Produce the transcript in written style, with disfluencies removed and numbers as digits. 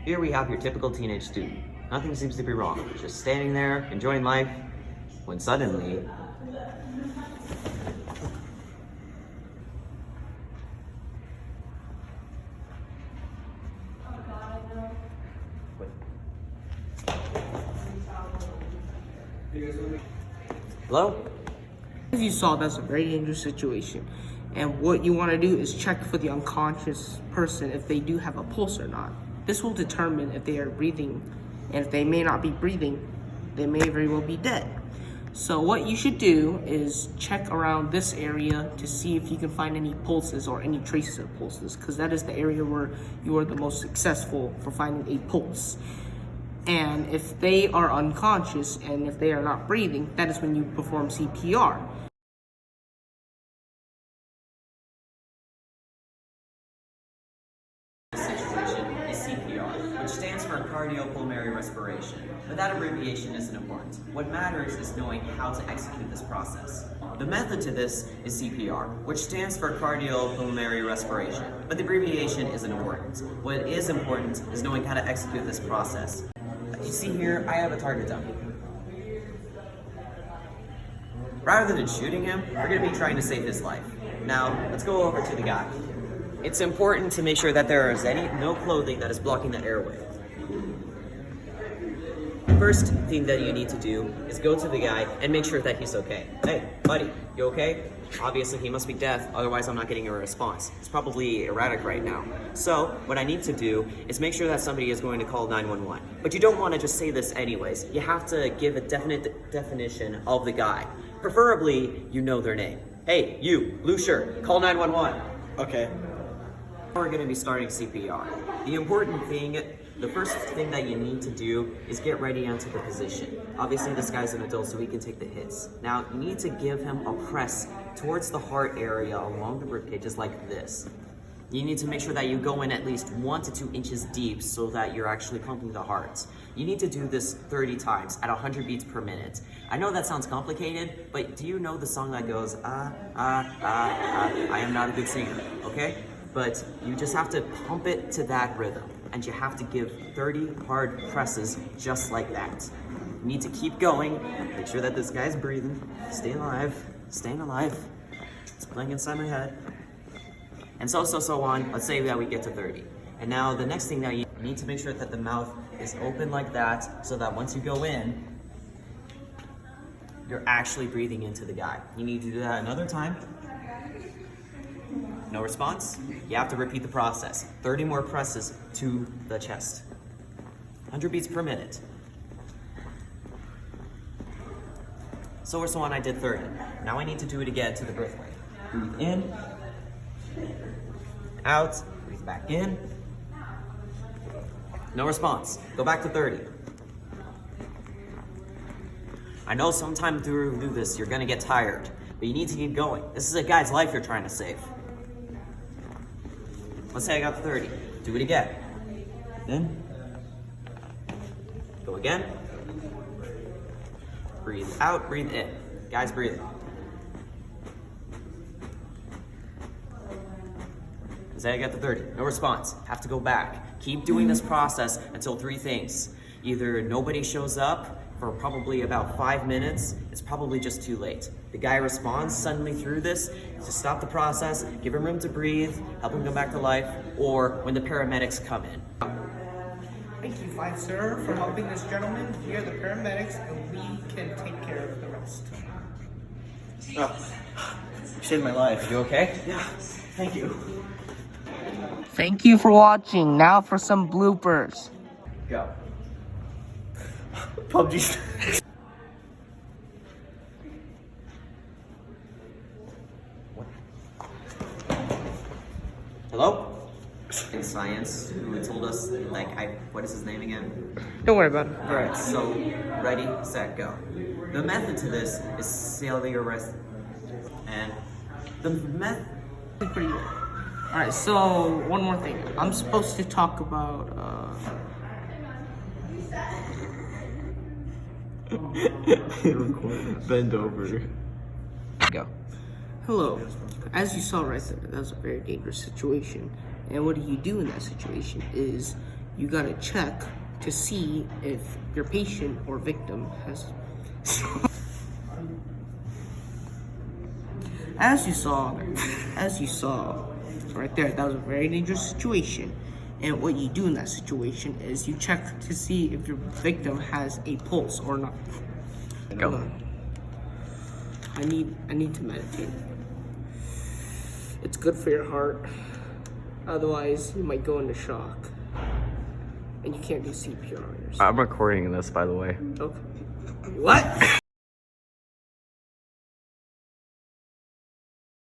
Here we have your typical teenage student. Nothing seems to be wrong, just standing there, enjoying life, when suddenly... Hello? As you saw, that's a very dangerous situation. And what you want to do is check for the unconscious person if they do have a pulse or not. This will determine if they are breathing, and if they may not be breathing, they may very well be dead. So what you should do is check around this area to see if you can find any pulses or any traces of pulses, because that is the area where you are the most successful for finding a pulse. And if they are unconscious and if they are not breathing, that is when you perform CPR. Situation is CPR, which stands for cardiopulmonary respiration, but that abbreviation isn't important. What matters is knowing how to execute this process. The method to this is CPR, which stands for cardiopulmonary respiration, but the abbreviation isn't important. What is important is knowing how to execute this process. You see here, I have a target dummy. Rather than shooting him, we're going to be trying to save his life. Now, let's go over to the guy. It's important to make sure that there is no clothing that is blocking the airway. First thing that you need to do is go to the guy and make sure that he's okay. Hey, buddy, you okay? Obviously, he must be deaf, otherwise I'm not getting a response. It's probably erratic right now. So, what I need to do is make sure that somebody is going to call 911. But you don't want to just say this anyways. You have to give a definite definition of the guy. Preferably, you know their name. Hey, you, blue shirt, call 911. Okay. We're going to be starting CPR. The important thing, the first thing that you need to do is get ready onto the position. Obviously this guy's an adult so he can take the hits. Now you need to give him a press towards the heart area along the ribcage, just like this. You need to make sure that you go in at least 1 to 2 inches deep so that you're actually pumping the heart. You need to do this 30 times at 100 beats per minute. I know that sounds complicated, but do you know the song that goes, I am not a good singer, okay? But you just have to pump it to that rhythm, and you have to give 30 hard presses just like that. You need to keep going, make sure that this guy's breathing, staying alive, it's playing inside my head, and so on. Let's say that we get to 30. And now the next thing that you need to make sure that the mouth is open like that, so that once you go in, you're actually breathing into the guy. You need to do that another time. No response? You have to repeat the process. 30 more presses to the chest. 100 beats per minute. So on, I did 30. Now I need to do it again to the birth rate. Breathe in, out, breathe back in. No response. Go back to 30. I know sometime through this you're gonna get tired, but you need to keep going. This is a guy's life you're trying to save. Let's say I got 30. Do it again. Then, go again. Breathe out, breathe in. Guys, breathe. Let's say I got the 30. No response. Have to go back. Keep doing this process until 3 things. Either nobody shows up for probably about 5 minutes, it's probably just too late. The guy responds suddenly through this, to stop the process, give him room to breathe, help him come back to life, or when the paramedics come in. Thank you, fine sir, for helping this gentleman. We are the paramedics, and we can take care of the rest. Oh, you saved my life. You okay? Yeah, thank you. Thank you for watching. Now for some bloopers. Go. PUBG. Hello? In science, who told us, what is his name again? Don't worry about it. Alright, so, ready, set, go. The method to this is cellular rest, and the method... Pretty good. Alright, so one more thing. I'm supposed to talk about, Bend over. Go. Hello. As you saw right there, that was a very dangerous situation. And what do in that situation is you gotta check to see if your patient or victim has. As you saw right there, that was a very dangerous situation. And what you do in that situation is you check to see if your victim has a pulse or not. Go. Hold on. I need to meditate. It's good for your heart. Otherwise, you might go into shock. And you can't do CPR on yourself. I'm recording this, by the way. Okay. What?